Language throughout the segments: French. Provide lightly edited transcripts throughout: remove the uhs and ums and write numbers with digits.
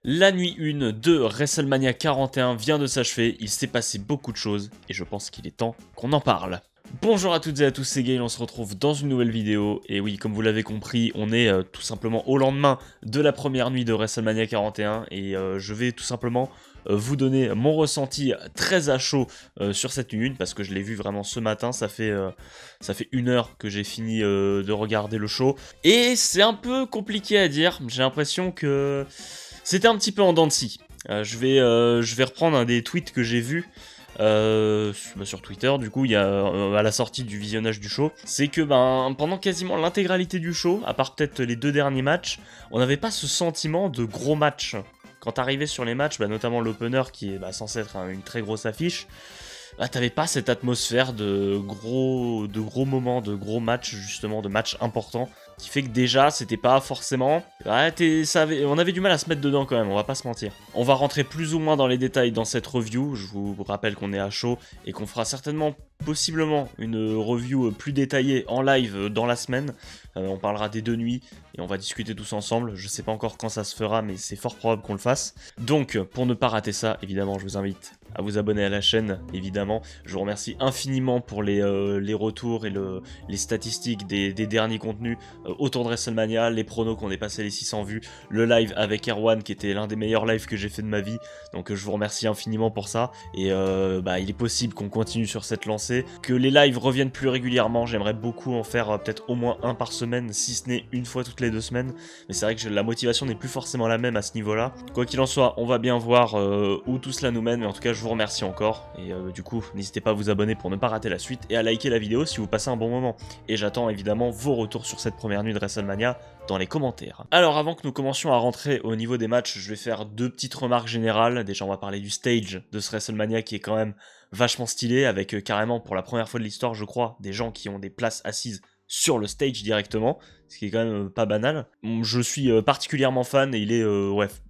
La nuit 1 de WrestleMania 41 vient de s'achever, il s'est passé beaucoup de choses et je pense qu'il est temps qu'on en parle. Bonjour à toutes et à tous, c'est Gaël, on se retrouve dans une nouvelle vidéo et oui, comme vous l'avez compris, on est tout simplement au lendemain de la première nuit de WrestleMania 41 et je vais tout simplement vous donner mon ressenti très à chaud sur cette nuit 1 parce que je l'ai vu vraiment ce matin, ça fait 1 heure que j'ai fini de regarder le show et c'est un peu compliqué à dire, j'ai l'impression que c'était un petit peu en dents de scie. Je vais reprendre un des tweets que j'ai vus sur Twitter, du coup, il y a à la sortie du visionnage du show, c'est que pendant quasiment l'intégralité du show, à part peut-être les 2 derniers matchs, on n'avait pas ce sentiment de gros match. Quand t'arrivais sur les matchs, notamment l'opener qui est censé être une très grosse affiche, t'avais pas cette atmosphère de gros moments, de gros matchs, justement, de matchs importants, qui fait que déjà, c'était pas forcément... on avait du mal à se mettre dedans quand même, on va pas se mentir. On va rentrer plus ou moins dans les détails dans cette review, je vous rappelle qu'on est à chaud, et qu'on fera certainement, possiblement, une review plus détaillée en live dans la semaine. On parlera des 2 nuits, et on va discuter tous ensemble. Je sais pas encore quand ça se fera, mais c'est fort probable qu'on le fasse. Donc, pour ne pas rater ça, évidemment, je vous invite à vous abonner à la chaîne, évidemment. Je vous remercie infiniment pour les retours et les statistiques des derniers contenus autour de WrestleMania, les pronos qu'on est passé les 600 vues, le live avec Erwan qui était l'un des meilleurs lives que j'ai fait de ma vie, donc je vous remercie infiniment pour ça, et il est possible qu'on continue sur cette lancée, que les lives reviennent plus régulièrement, j'aimerais beaucoup en faire peut-être au moins un par semaine, si ce n'est une fois toutes les 2 semaines, mais c'est vrai que la motivation n'est plus forcément la même à ce niveau-là. Quoi qu'il en soit, on va bien voir où tout cela nous mène, mais en tout cas je vous remercie encore, et du coup n'hésitez pas à vous abonner pour ne pas rater la suite, et à liker la vidéo si vous passez un bon moment, et j'attends évidemment vos retours sur cette première nuit de WrestleMania dans les commentaires. Alors avant que nous commencions à rentrer au niveau des matchs, je vais faire 2 petites remarques générales. Déjà on va parler du stage de ce WrestleMania qui est quand même vachement stylé, avec carrément pour la première fois de l'histoire je crois, des gens qui ont des places assises sur le stage directement, ce qui est quand même pas banal. Je suis particulièrement fan et il est,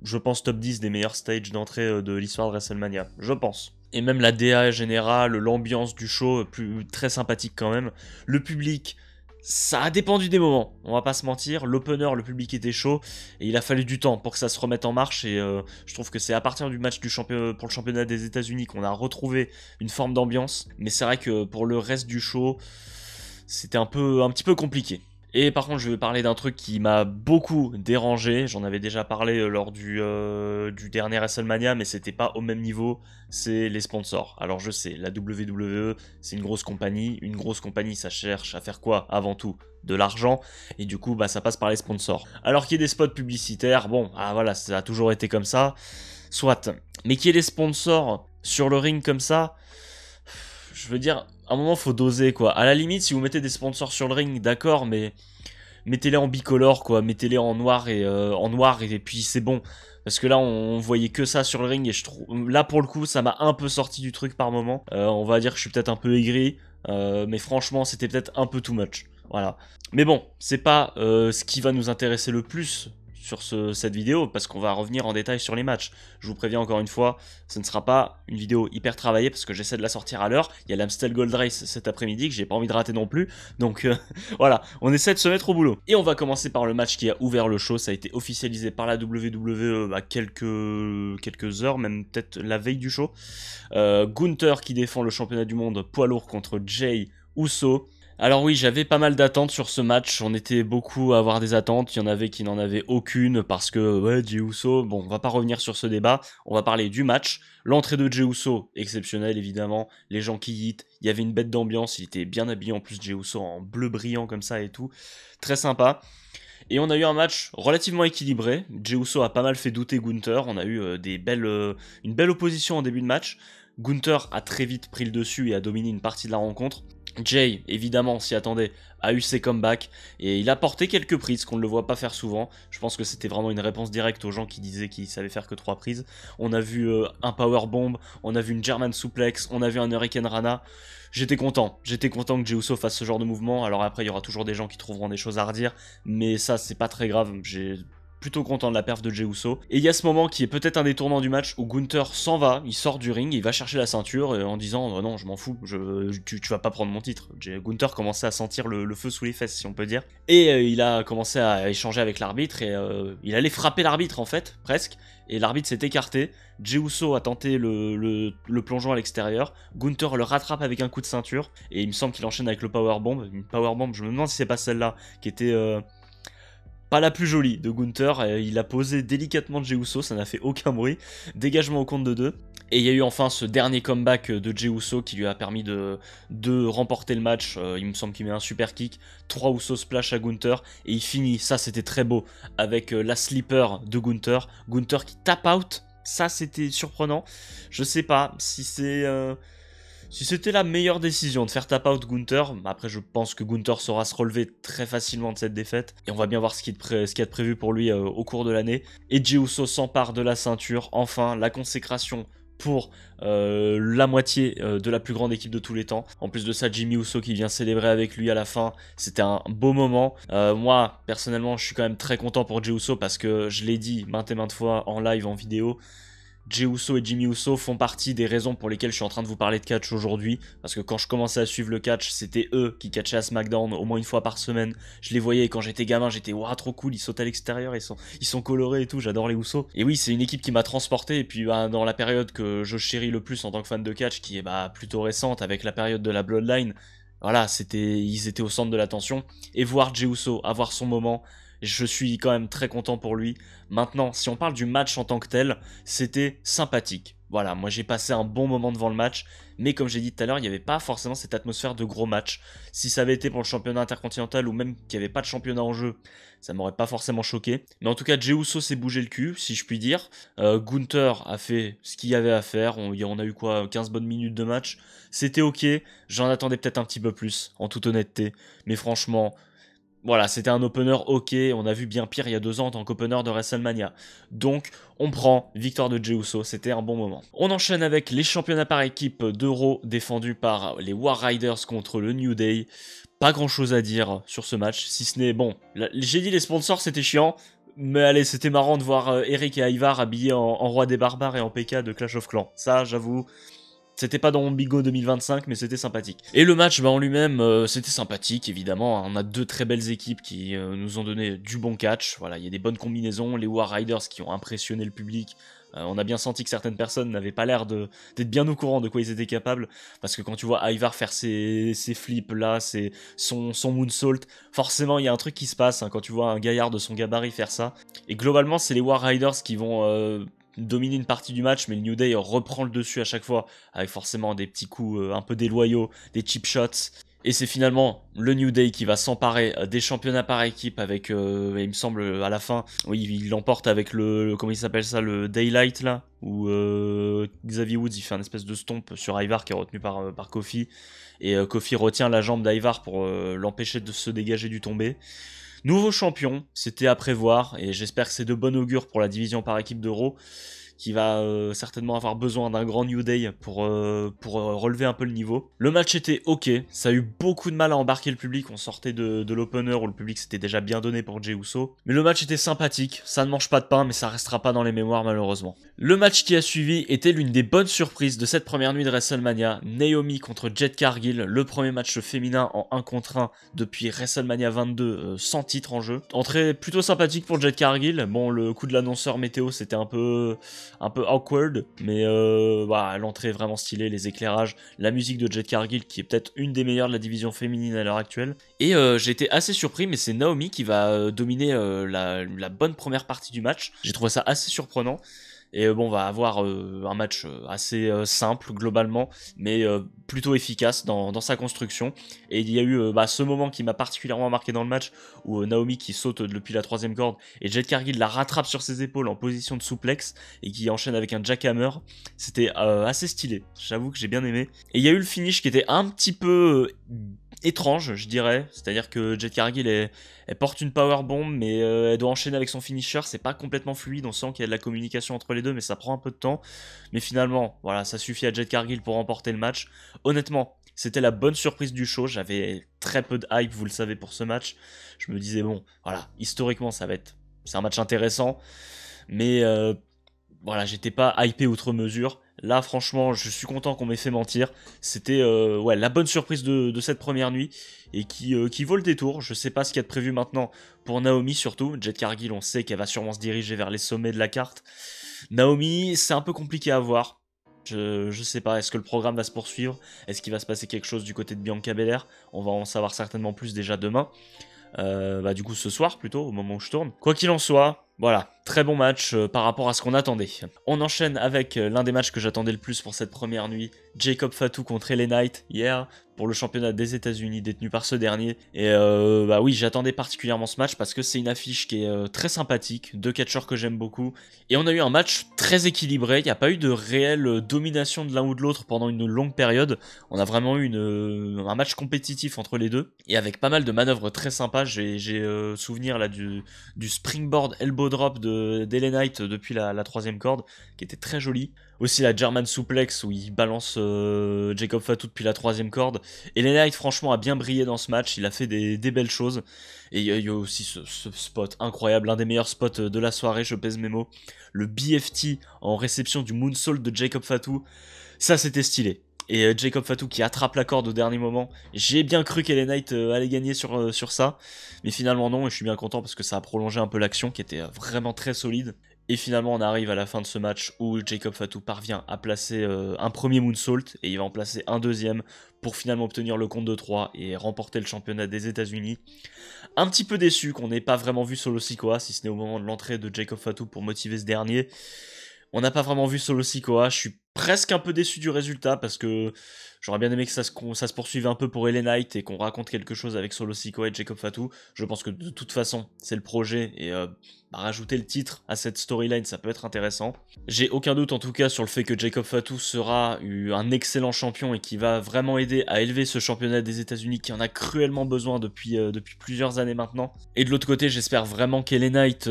je pense top 10 des meilleurs stages d'entrée de l'histoire de WrestleMania, je pense. Et même la DA générale, l'ambiance du show, très sympathique quand même. Le public, ça a dépendu des moments, on va pas se mentir. L'opener, le public était chaud et il a fallu du temps pour que ça se remette en marche. Et je trouve que c'est à partir du match pour le championnat des États-Unis qu'on a retrouvé une forme d'ambiance. Mais c'est vrai que pour le reste du show, c'était un petit peu compliqué. Et par contre, je vais parler d'un truc qui m'a beaucoup dérangé. J'en avais déjà parlé lors du dernier WrestleMania, mais c'était pas au même niveau. C'est les sponsors. Alors je sais, la WWE, c'est une grosse compagnie. Une grosse compagnie, ça cherche à faire quoi avant tout? De l'argent. Et du coup, ça passe par les sponsors. Alors qu'il y ait des spots publicitaires, bon, voilà, ça a toujours été comme ça. Soit. Mais qu'il y ait des sponsors sur le ring comme ça, je veux dire, à un moment faut doser quoi. À la limite, si vous mettez des sponsors sur le ring, d'accord, mais mettez-les en bicolore quoi, mettez-les en noir et puis c'est bon. Parce que là on voyait que ça sur le ring et je trouve là pour le coup ça m'a un peu sorti du truc par moment. On va dire que je suis peut-être un peu aigri, mais franchement c'était peut-être un peu too much. Voilà. Mais bon, c'est pas ce qui va nous intéresser le plus sur cette vidéo, parce qu'on va revenir en détail sur les matchs. Je vous préviens encore une fois, ce ne sera pas une vidéo hyper travaillée, parce que j'essaie de la sortir à l'heure. Il y a l'Amstel Gold Race cet après-midi, que j'ai pas envie de rater non plus. Donc voilà, on essaie de se mettre au boulot. Et on va commencer par le match qui a ouvert le show. Ça a été officialisé par la WWE à quelques heures, même peut-être la veille du show. Gunther qui défend le championnat du monde poids lourd contre Jey Uso. Alors oui, j'avais pas mal d'attentes sur ce match, on était beaucoup à avoir des attentes, il y en avait qui n'en avaient aucune parce que, ouais, Jey Uso, bon, on va pas revenir sur ce débat, on va parler du match. L'entrée de Jey Uso, exceptionnelle évidemment, les gens qui yitent, il y avait une bête d'ambiance, il était bien habillé en plus, Jey Uso en bleu brillant comme ça et tout, très sympa. Et on a eu un match relativement équilibré, Jey Uso a pas mal fait douter Gunther, on a eu une belle opposition en début de match. Gunther a très vite pris le dessus et a dominé une partie de la rencontre. Jey, évidemment, s'y attendait, a eu ses comebacks et il a porté quelques prises qu'on ne le voit pas faire souvent. Je pense que c'était vraiment une réponse directe aux gens qui disaient qu'il savait faire que 3 prises. On a vu un powerbomb, on a vu une German suplex, on a vu un Hurricane Rana. J'étais content que Jey Uso fasse ce genre de mouvement. Alors après, il y aura toujours des gens qui trouveront des choses à redire, mais ça, c'est pas très grave. plutôt content de la perf de Jey Uso. Et il y a ce moment qui est peut-être un des tournants du match où Gunther s'en va, il sort du ring, il va chercher la ceinture en disant non, je m'en fous, tu vas pas prendre mon titre. Gunther commençait à sentir le feu sous les fesses, si on peut dire. Et il a commencé à échanger avec l'arbitre et il allait frapper l'arbitre en fait, presque. Et l'arbitre s'est écarté. Jey Uso a tenté le plongeon à l'extérieur. Gunther le rattrape avec un coup de ceinture. Et il me semble qu'il enchaîne avec le powerbomb. Une powerbomb, je me demande si c'est pas celle-là qui était pas la plus jolie de Gunther. Il a posé délicatement Jey Uso, ça n'a fait aucun bruit. Dégagement au compte de 2. Et il y a eu enfin ce dernier comeback de Jey Uso qui lui a permis de remporter le match. Il me semble qu'il met un super kick. 3 Uso splash à Gunther. Et il finit, ça c'était très beau, avec la sleeper de Gunther. Gunther qui tap out. Ça c'était surprenant. Je sais pas si c'est... Si c'était la meilleure décision de faire tap out Gunther, après je pense que Gunther saura se relever très facilement de cette défaite. Et on va bien voir ce qu'il y a de prévu pour lui au cours de l'année. Et Jey Uso s'empare de la ceinture. Enfin, la consécration pour la moitié de la plus grande équipe de tous les temps. En plus de ça, Jimmy Uso qui vient célébrer avec lui à la fin. C'était un beau moment. Moi, personnellement, je suis quand même très content pour Jey Uso parce que je l'ai dit maintes et maintes fois en live, en vidéo. Jey Uso et Jimmy Uso font partie des raisons pour lesquelles je suis en train de vous parler de catch aujourd'hui. Parce que quand je commençais à suivre le catch, c'était eux qui catchaient à SmackDown au moins une fois par semaine. Je les voyais et quand j'étais gamin, j'étais waouh, trop cool, ils sautent à l'extérieur, ils sont colorés et tout, j'adore les Uso. Et oui, c'est une équipe qui m'a transporté. Et puis dans la période que je chéris le plus en tant que fan de catch, qui est plutôt récente avec la période de la Bloodline, voilà, ils étaient au centre de l'attention. Et voir Jey Uso avoir son moment, je suis quand même très content pour lui. Maintenant, si on parle du match en tant que tel, c'était sympathique. Voilà, moi j'ai passé un bon moment devant le match, mais comme j'ai dit tout à l'heure, il n'y avait pas forcément cette atmosphère de gros match. Si ça avait été pour le championnat intercontinental ou même qu'il n'y avait pas de championnat en jeu, ça m'aurait pas forcément choqué. Mais en tout cas, Jey Uso s'est bougé le cul, si je puis dire. Gunther a fait ce qu'il y avait à faire. On a eu quoi, 15 bonnes minutes de match. C'était ok, j'en attendais peut-être un petit peu plus, en toute honnêteté. Mais franchement... Voilà, c'était un opener ok, on a vu bien pire il y a 2 ans en tant qu'opener de WrestleMania. Donc, on prend victoire de Jey Uso, c'était un bon moment. On enchaîne avec les championnats par équipe d'Euro défendus par les War Riders contre le New Day. Pas grand chose à dire sur ce match, si ce n'est, bon, j'ai dit les sponsors c'était chiant, mais allez, c'était marrant de voir Eric et Ivar habillés en Roi des Barbares et en PK de Clash of Clans. Ça, j'avoue... C'était pas dans mon Bigo 2025, mais c'était sympathique. Et le match en lui-même, c'était sympathique, évidemment. On a 2 très belles équipes qui nous ont donné du bon catch. Voilà, il y a des bonnes combinaisons. Les War Riders qui ont impressionné le public. On a bien senti que certaines personnes n'avaient pas l'air d'être bien au courant de quoi ils étaient capables. Parce que quand tu vois Ivar faire ses flips là, son moonsault, forcément il y a un truc qui se passe quand tu vois un gaillard de son gabarit faire ça. Et globalement, c'est les War Riders qui vont... dominer une partie du match, mais le New Day reprend le dessus à chaque fois, avec forcément des petits coups un peu déloyaux, des cheap shots. Et c'est finalement le New Day qui va s'emparer des championnats par équipe avec, il me semble, à la fin, oui, il l'emporte avec comment il s'appelle ça, le Daylight là, où Xavier Woods il fait un espèce de stomp sur Ivar qui est retenu par Kofi, et Kofi retient la jambe d'Ivar pour l'empêcher de se dégager du tombé. Nouveau champion, c'était à prévoir, et j'espère que c'est de bon augure pour la division par équipe d'Euro, qui va certainement avoir besoin d'un grand New Day pour relever un peu le niveau. Le match était ok, ça a eu beaucoup de mal à embarquer le public, on sortait de l'opener où le public s'était déjà bien donné pour Jey Uso. Mais le match était sympathique, ça ne mange pas de pain, mais ça restera pas dans les mémoires malheureusement. Le match qui a suivi était l'une des bonnes surprises de cette première nuit de WrestleMania, Naomi contre Jade Cargill, le premier match féminin en 1 contre 1 depuis WrestleMania 22 sans titre en jeu. Entrée plutôt sympathique pour Jade Cargill, bon le coup de l'annonceur météo c'était un peu awkward, mais l'entrée est vraiment stylée, les éclairages, la musique de Jade Cargill qui est peut-être une des meilleures de la division féminine à l'heure actuelle. Et j'ai été assez surpris, mais c'est Naomi qui va dominer la bonne première partie du match. J'ai trouvé ça assez surprenant. Et on va avoir un match assez simple globalement, mais plutôt efficace dans sa construction. Et il y a eu ce moment qui m'a particulièrement marqué dans le match, où Naomi qui saute depuis la 3e corde, et Jade Cargill la rattrape sur ses épaules en position de souplex, et qui enchaîne avec un jackhammer. C'était assez stylé, j'avoue que j'ai bien aimé. Et il y a eu le finish qui était un petit peu... étrange, je dirais, c'est-à-dire que Jade Cargill elle porte une powerbomb, mais elle doit enchaîner avec son finisher, c'est pas complètement fluide, on sent qu'il y a de la communication entre les deux, mais ça prend un peu de temps. Mais finalement, voilà, ça suffit à Jade Cargill pour remporter le match. Honnêtement, c'était la bonne surprise du show, j'avais très peu de hype, vous le savez, pour ce match. Je me disais, bon, voilà, historiquement, ça va être c'est un match intéressant, mais voilà, j'étais pas hypé outre mesure. Là, franchement, je suis content qu'on m'ait fait mentir. C'était ouais, la bonne surprise de cette première nuit et qui vaut le détour. Je sais pas ce qu'il y a de prévu maintenant pour Naomi surtout. Jade Cargill, on sait qu'elle va sûrement se diriger vers les sommets de la carte. Naomi, c'est un peu compliqué à voir. Je sais pas, est-ce que le programme va se poursuivre? Est-ce qu'il va se passer quelque chose du côté de Bianca Belair? On va en savoir certainement plus déjà demain. Bah du coup ce soir plutôt, au moment où je tourne. Quoi qu'il en soit, voilà, très bon match par rapport à ce qu'on attendait. On enchaîne avec l'un des matchs que j'attendais le plus pour cette première nuit, Jacob Fatu contre LA Knight hier, pour le championnat des États-Unis détenu par ce dernier. Et bah oui, j'attendais particulièrement ce match parce que c'est une affiche qui est très sympathique, deux catcheurs que j'aime beaucoup. Et on a eu un match très équilibré, il n'y a pas eu de réelle domination de l'un ou de l'autre pendant une longue période. On a vraiment eu un match compétitif entre les deux, et avec pas mal de manœuvres très sympas. J'ai souvenir là du springboard elbow drop de LA Knight depuis la troisième corde, qui était très joli. Aussi la German suplex où il balance Jacob Fatu depuis la troisième corde. Et LA Knight franchement a bien brillé dans ce match, il a fait des belles choses. Et il y a aussi ce spot incroyable, l'un des meilleurs spots de la soirée, je pèse mes mots. Le BFT en réception du moonsault de Jacob Fatu, ça c'était stylé. Et Jacob Fatu qui attrape la corde au dernier moment. J'ai bien cru qu'LA Knight allait gagner sur ça, mais finalement non, et je suis bien content parce que ça a prolongé un peu l'action qui était vraiment très solide. Et finalement on arrive à la fin de ce match où Jacob Fatu parvient à placer un premier moonsault, et il va en placer un deuxième pour finalement obtenir le compte de 3 et remporter le championnat des États-Unis. Un petit peu déçu qu'on n'ait pas vraiment vu Solo Sikoa, si ce n'est au moment de l'entrée de Jacob Fatu pour motiver ce dernier. On n'a pas vraiment vu Solo Sikoa, je suis presque un peu déçu du résultat parce que j'aurais bien aimé que ça se poursuive un peu pour LA Knight et qu'on raconte quelque chose avec Solo Sikoa et Jacob Fatu. Je pense que de toute façon c'est le projet, et rajouter le titre à cette storyline ça peut être intéressant. J'ai aucun doute en tout cas sur le fait que Jacob Fatu sera un excellent champion et qui va vraiment aider à élever ce championnat des États-Unis qui en a cruellement besoin depuis plusieurs années maintenant. Et de l'autre côté j'espère vraiment qu'LA Knight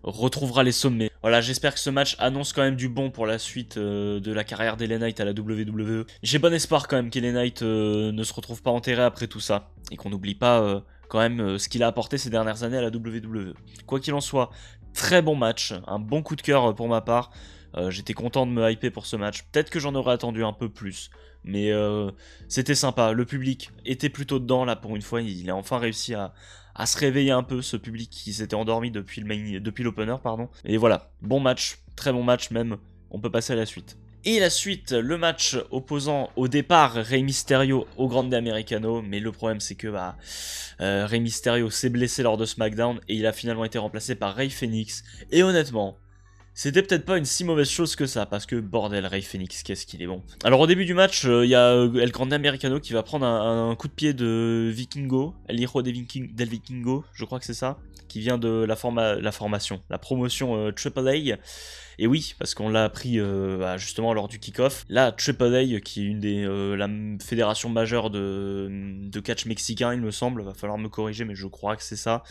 retrouvera les sommets. Voilà, j'espère que ce match annonce quand même du bon pour la suite de la carrière d'LA Knight à la WWE. J'ai bon espoir quand même qu'LA Knight ne se retrouve pas enterré après tout ça, et qu'on n'oublie pas quand même ce qu'il a apporté ces dernières années à la WWE. Quoi qu'il en soit, très bon match, un bon coup de cœur pour ma part. J'étais content de me hyper pour ce match. Peut-être que j'en aurais attendu un peu plus, mais c'était sympa. Le public était plutôt dedans là pour une fois. Il a enfin réussi à se réveiller un peu, ce public qui s'était endormi depuis l'opener, pardon. Et voilà, bon match, très bon match même. On peut passer à la suite. Et la suite, le match opposant au départ Rey Mysterio au Grande Americano, mais le problème c'est que Rey Mysterio s'est blessé lors de SmackDown et il a finalement été remplacé par Rey Fénix. Et honnêtement, c'était peut-être pas une si mauvaise chose que ça, parce que bordel, Rey Fénix, qu'est-ce qu'il est bon. Alors au début du match, il y a El Grande Americano qui va prendre un coup de pied de Vikingo, El Hijo del Vikingo, je crois que c'est ça, qui vient de la promotion Triple A. Et oui, parce qu'on l'a appris justement lors du kick-off. Là, Triple A, qui est une des la fédération majeure de catch mexicain, il me semble, va falloir me corriger, mais je crois que c'est ça.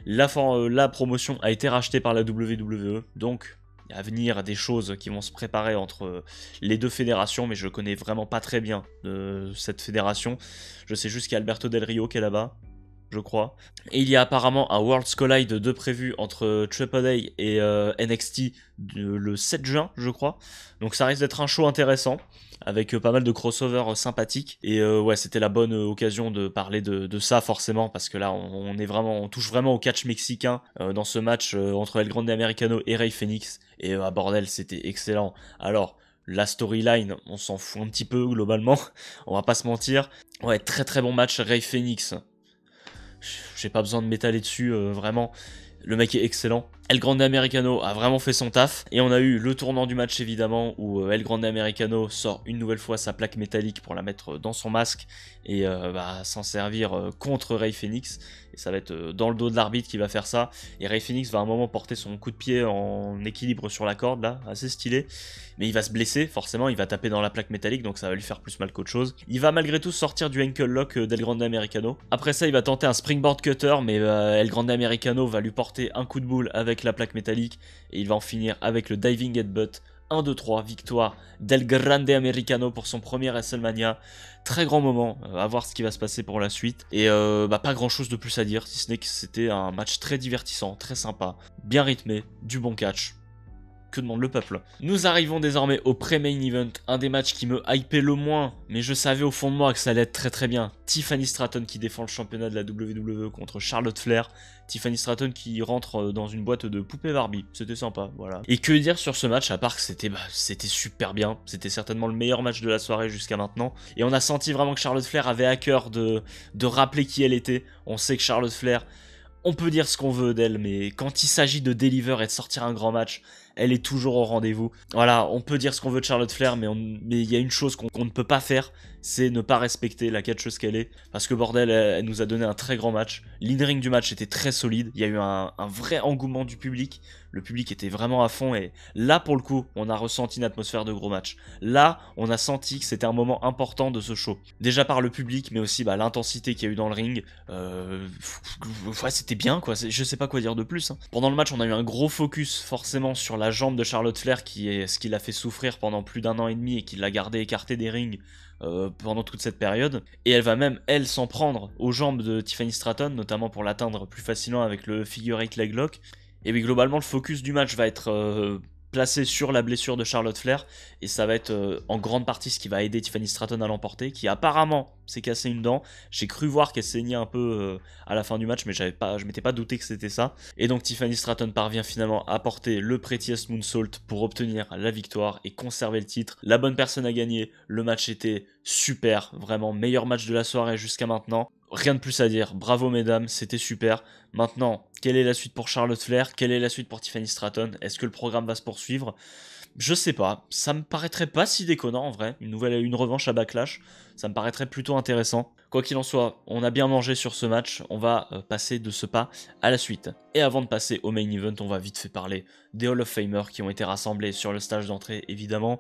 La promotion a été rachetée par la WWE, donc il y a à venir des choses qui vont se préparer entre les deux fédérations, mais je connais vraiment pas très bien cette fédération. Je sais juste qu'il y a Alberto Del Rio qui est là-bas, je crois. Et il y a apparemment un Worlds Collide 2 prévu entre AAA et NXT le 7 juin, je crois. Donc ça risque d'être un show intéressant, avec pas mal de crossovers sympathiques. Et ouais, c'était la bonne occasion de parler de ça forcément, parce que là on touche vraiment au catch mexicain dans ce match entre El Grande Americano et Rey Fénix. Et bordel, c'était excellent. Alors, la storyline, on s'en fout un petit peu globalement, on va pas se mentir. Ouais, très très bon match, Rey Fénix. J'ai pas besoin de m'étaler dessus, vraiment. Le mec est excellent. El Grande Americano a vraiment fait son taf. Et on a eu le tournant du match évidemment, où El Grande Americano sort une nouvelle fois sa plaque métallique pour la mettre dans son masque et s'en servir contre Rey Fénix. Et ça va être dans le dos de l'arbitre qui va faire ça. Et Rey Fénix va à un moment porter son coup de pied en équilibre sur la corde là, assez stylé. Mais il va se blesser, forcément, il va taper dans la plaque métallique, donc ça va lui faire plus mal qu'autre chose. Il va malgré tout sortir du ankle lock d'El Grande Americano. Après ça, il va tenter un springboard cutter, mais El Grande Americano va lui porter un coup de boule avec la plaque métallique, et il va en finir avec le diving headbutt 1-2-3, victoire del Grande Americano pour son premier WrestleMania. Très grand moment, à voir ce qui va se passer pour la suite. Et pas grand chose de plus à dire, si ce n'est que c'était un match très divertissant, très sympa, bien rythmé, du bon catch. Que demande le peuple? Nous arrivons désormais au pré-main event, un des matchs qui me hypait le moins, mais je savais au fond de moi que ça allait être très bien. Tiffany Stratton qui défend le championnat de la WWE contre Charlotte Flair. Tiffany Stratton qui rentre dans une boîte de poupées Barbie, c'était sympa, voilà. Et que dire sur ce match, à part que c'était super bien, c'était certainement le meilleur match de la soirée jusqu'à maintenant. Et on a senti vraiment que Charlotte Flair avait à cœur de rappeler qui elle était. On sait que Charlotte Flair, on peut dire ce qu'on veut d'elle, mais quand il s'agit de deliver et de sortir un grand match, elle est toujours au rendez-vous. Voilà, on peut dire ce qu'on veut de Charlotte Flair, mais il y a une chose qu'on ne peut pas faire, c'est ne pas respecter la catcheuse qu'elle est. Parce que bordel, elle nous a donné un très grand match. L'in-ring du match était très solide, il y a eu un vrai engouement du public. Le public était vraiment à fond et là pour le coup, on a ressenti une atmosphère de gros match. Là, on a senti que c'était un moment important de ce show. Déjà par le public, mais aussi l'intensité qu'il y a eu dans le ring. Ouais, c'était bien quoi, je sais pas quoi dire de plus. Hein. Pendant le match, on a eu un gros focus forcément sur la jambe de Charlotte Flair qui est ce qui l'a fait souffrir pendant plus d'1 an et demi et qui l'a gardé écarté des rings pendant toute cette période. Et elle va même, elle, s'en prendre aux jambes de Tiffany Stratton, notamment pour l'atteindre plus facilement avec le figure 8 leg lock. Et oui, globalement, le focus du match va être placé sur la blessure de Charlotte Flair, et ça va être en grande partie ce qui va aider Tiffany Stratton à l'emporter, qui apparemment s'est cassé une dent. J'ai cru voir qu'elle saignait un peu à la fin du match, mais je m'étais pas douté que c'était ça. Et donc Tiffany Stratton parvient finalement à porter le Prettiest Moonsault pour obtenir la victoire et conserver le titre. La bonne personne a gagné, le match était super, vraiment meilleur match de la soirée jusqu'à maintenant. Rien de plus à dire, bravo mesdames, c'était super. Maintenant, quelle est la suite pour Charlotte Flair? Quelle est la suite pour Tiffany Stratton? Est-ce que le programme va se poursuivre? Je sais pas, ça me paraîtrait pas si déconnant en vrai, une revanche à Backlash, ça me paraîtrait plutôt intéressant. Quoi qu'il en soit, on a bien mangé sur ce match, on va passer de ce pas à la suite. Et avant de passer au main event, on va vite fait parler des Hall of Famers qui ont été rassemblés sur le stage d'entrée, évidemment.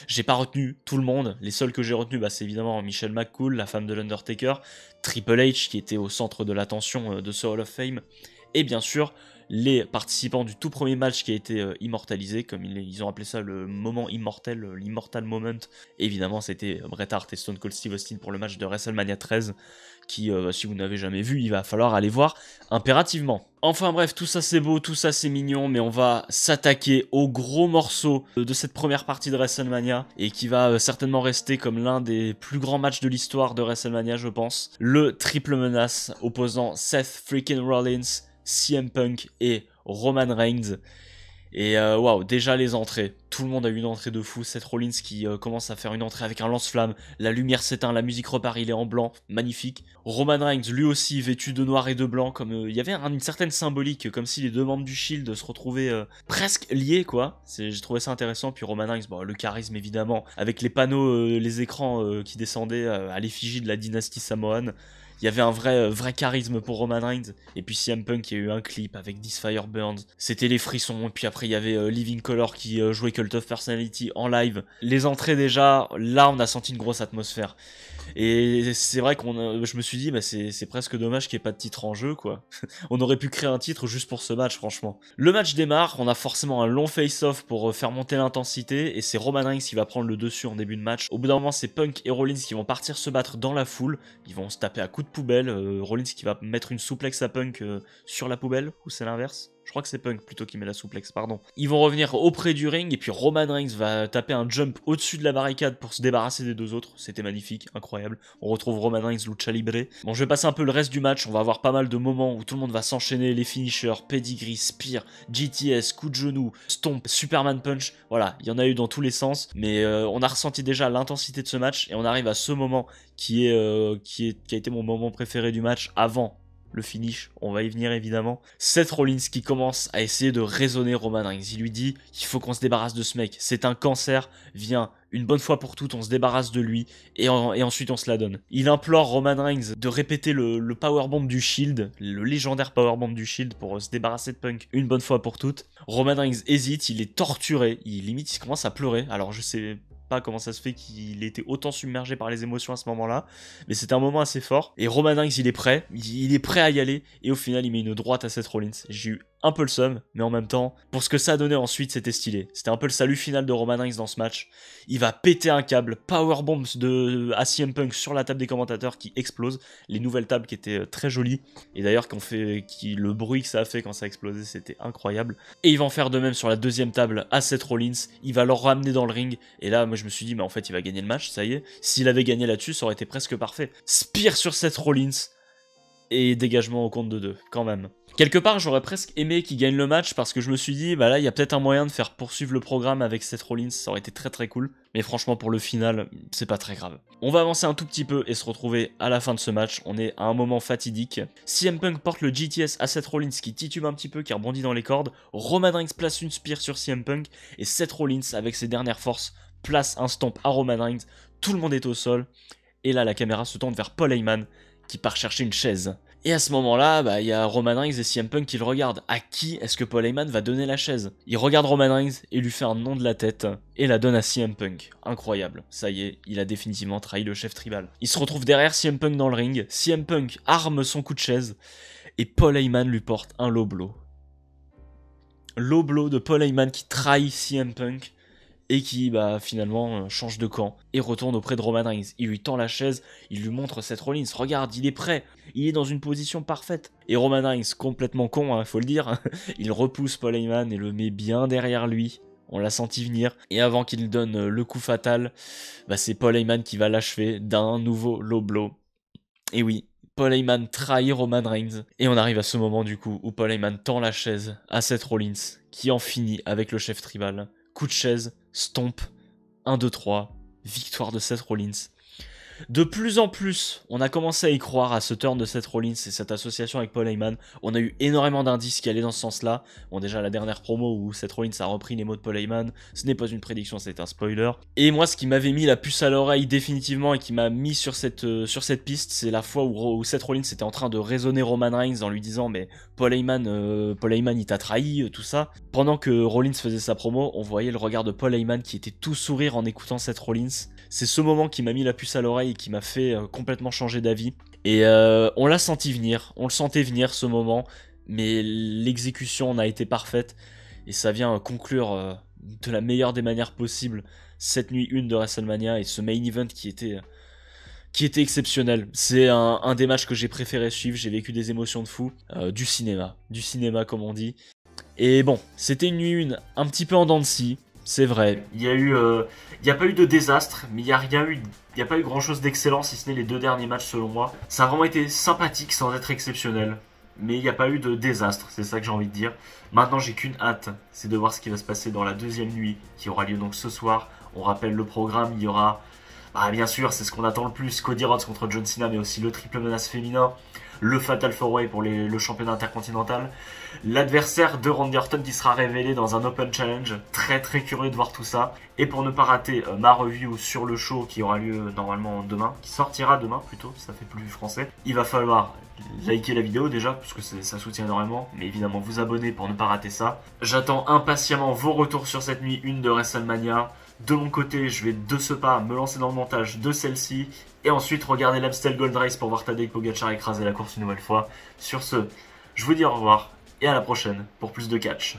J'ai pas retenu tout le monde, les seuls que j'ai retenus, c'est évidemment Michelle McCool, la femme de l'Undertaker, Triple H qui était au centre de l'attention de ce Hall of Fame, et bien sûr, les participants du tout premier match qui a été immortalisé, comme ils ont appelé ça le moment immortel, l'immortal moment. Et évidemment, c'était Bret Hart et Stone Cold Steve Austin pour le match de WrestleMania 13, qui, si vous n'avez jamais vu, il va falloir aller voir impérativement. Enfin bref, tout ça c'est beau, tout ça c'est mignon, mais on va s'attaquer au gros morceau de cette première partie de WrestleMania, et qui va certainement rester comme l'un des plus grands matchs de l'histoire de WrestleMania, je pense. Le triple menace opposant Seth freaking Rollins, CM Punk et Roman Reigns. Et waouh, déjà les entrées, tout le monde a eu une entrée de fou. Seth Rollins qui commence à faire une entrée avec un lance-flamme, la lumière s'éteint, la musique repart, il est en blanc, magnifique. Roman Reigns lui aussi vêtu de noir et de blanc, comme il y avait une certaine symbolique, comme si les deux membres du Shield se retrouvaient presque liés quoi. J'ai trouvé ça intéressant. Puis Roman Reigns, le charisme évidemment, avec les panneaux, les écrans qui descendaient à l'effigie de la dynastie samoane. Il y avait un vrai charisme pour Roman Reigns. Et puis CM Punk, il y a eu un clip avec This Fire Burns. C'était les frissons. Et puis après, il y avait Living Color qui jouait Cult of Personality en live. Les entrées déjà, là, on a senti une grosse atmosphère. Et c'est vrai je me suis dit, c'est presque dommage qu'il n'y ait pas de titre en jeu, quoi. On aurait pu créer un titre juste pour ce match, franchement. Le match démarre, on a forcément un long face-off pour faire monter l'intensité, et c'est Roman Reigns qui va prendre le dessus en début de match. Au bout d'un moment, c'est Punk et Rollins qui vont partir se battre dans la foule. Ils vont se taper à coups de poubelle. Rollins qui va mettre une souplex à Punk sur la poubelle, ou c'est l'inverse? Je crois que c'est Punk plutôt qui met la souplex, pardon. Ils vont revenir auprès du ring, et puis Roman Reigns va taper un jump au-dessus de la barricade pour se débarrasser des deux autres. C'était magnifique, incroyable. On retrouve Roman Reigns Lucha Libre. Bon, je vais passer un peu le reste du match. On va avoir pas mal de moments où tout le monde va s'enchaîner, les finishers, pedigree, spear, GTS, coup de genou, stomp, Superman punch. Voilà, il y en a eu dans tous les sens, mais on a ressenti déjà l'intensité de ce match, et on arrive à ce moment qui a été mon moment préféré du match avant le finish, on va y venir évidemment. Seth Rollins qui commence à essayer de raisonner Roman Reigns. Il lui dit, il faut qu'on se débarrasse de ce mec, c'est un cancer, viens, une bonne fois pour toutes, on se débarrasse de lui, et ensuite on se la donne. Il implore Roman Reigns de répéter le powerbomb du Shield, le légendaire powerbomb du Shield pour se débarrasser de Punk une bonne fois pour toutes. Roman Reigns hésite, il est torturé, il commence à pleurer, alors je sais pas comment ça se fait qu'il était autant submergé par les émotions à ce moment-là, mais c'était un moment assez fort. Et Roman Reigns, il est prêt à y aller, et au final, il met une droite à Seth Rollins. J'ai eu un peu le seum, mais en même temps, pour ce que ça a donné ensuite, c'était stylé. C'était un peu le salut final de Roman Reigns dans ce match. Il va péter un câble, powerbomb à CM Punk sur la table des commentateurs qui explose. Les nouvelles tables qui étaient très jolies, et d'ailleurs le bruit que ça a fait quand ça a explosé, c'était incroyable. Et il va en faire de même sur la deuxième table à Seth Rollins. Il va le ramener dans le ring, et là, moi je me suis dit, mais en fait, il va gagner le match, ça y est. S'il avait gagné là-dessus, ça aurait été presque parfait. Spear sur Seth Rollins, et dégagement au compte de 2, quand même. Quelque part, j'aurais presque aimé qu'il gagne le match parce que je me suis dit, bah là, il y a peut-être un moyen de faire poursuivre le programme avec Seth Rollins, ça aurait été très très cool. Mais franchement, pour le final, c'est pas très grave. On va avancer un tout petit peu et se retrouver à la fin de ce match. On est à un moment fatidique. CM Punk porte le GTS à Seth Rollins qui titube un petit peu, qui rebondit dans les cordes. Roman Reigns place une spear sur CM Punk et Seth Rollins, avec ses dernières forces, place un stomp à Roman Reigns. Tout le monde est au sol. Et là, la caméra se tourne vers Paul Heyman qui part chercher une chaise. Et à ce moment-là, il y a Roman Reigns et CM Punk qui le regardent. À qui est-ce que Paul Heyman va donner la chaise? Il regarde Roman Reigns et lui fait un nom de la tête et la donne à CM Punk. Incroyable, ça y est, il a définitivement trahi le chef tribal. Il se retrouve derrière CM Punk dans le ring, CM Punk arme son coup de chaise et Paul Heyman lui porte un low blow. Low blow de Paul Heyman qui trahit CM Punk et qui finalement change de camp et retourne auprès de Roman Reigns. Il lui tend la chaise, il lui montre Seth Rollins, regarde, il est prêt, il est dans une position parfaite. Et Roman Reigns, complètement con, faut le dire, il repousse Paul Heyman et le met bien derrière lui. On l'a senti venir, et avant qu'il donne le coup fatal, c'est Paul Heyman qui va l'achever d'un nouveau low blow. Et oui, Paul Heyman trahit Roman Reigns, et on arrive à ce moment du coup où Paul Heyman tend la chaise à Seth Rollins, qui en finit avec le chef tribal. Coup de chaise, stomp, 1, 2, 3, victoire de Seth Rollins. De plus en plus, on a commencé à y croire à ce turn de Seth Rollins et cette association avec Paul Heyman. On a eu énormément d'indices qui allaient dans ce sens-là. Bon, déjà la dernière promo où Seth Rollins a repris les mots de Paul Heyman, ce n'est pas une prédiction, c'est un spoiler. Et moi, ce qui m'avait mis la puce à l'oreille définitivement et qui m'a mis sur cette piste, c'est la fois où Seth Rollins était en train de raisonner Roman Reigns en lui disant mais Paul Heyman il t'a trahi, tout ça. Pendant que Rollins faisait sa promo, on voyait le regard de Paul Heyman qui était tout sourire en écoutant Seth Rollins. C'est ce moment qui m'a mis la puce à l'oreille et qui m'a fait complètement changer d'avis. Et on l'a senti venir, on le sentait venir ce moment, mais l'exécution en a été parfaite. Et ça vient conclure de la meilleure des manières possibles cette nuit 1 de WrestleMania et ce main event qui était exceptionnel. C'est un des matchs que j'ai préféré suivre, j'ai vécu des émotions de fou, du cinéma comme on dit. Et bon, c'était une nuit 1 un petit peu en dents de scie. C'est vrai, il y a pas eu de désastre, mais il n'y a pas eu grand chose d'excellent si ce n'est les 2 derniers matchs selon moi. Ça a vraiment été sympathique sans être exceptionnel, mais il n'y a pas eu de désastre, c'est ça que j'ai envie de dire. Maintenant j'ai qu'une hâte, c'est de voir ce qui va se passer dans la deuxième nuit, qui aura lieu donc ce soir. On rappelle le programme, il y aura, bien sûr c'est ce qu'on attend le plus, Cody Rhodes contre John Cena, mais aussi le triple menace féminin. Le Fatal 4-Way pour le championnat intercontinental. L'adversaire de Randy Orton qui sera révélé dans un Open Challenge. Très très curieux de voir tout ça. Et pour ne pas rater ma review sur le show qui aura lieu normalement demain, qui sortira demain plutôt, ça fait plus français, il va falloir liker la vidéo déjà, parce que ça soutient énormément, mais évidemment vous abonner pour ne pas rater ça. J'attends impatiemment vos retours sur cette nuit 1 de WrestleMania. De mon côté, je vais de ce pas me lancer dans le montage de celle-ci et ensuite regarder l'Amstel Gold Race pour voir Tadej Pogacar écraser la course une nouvelle fois. Sur ce, je vous dis au revoir et à la prochaine pour plus de catch.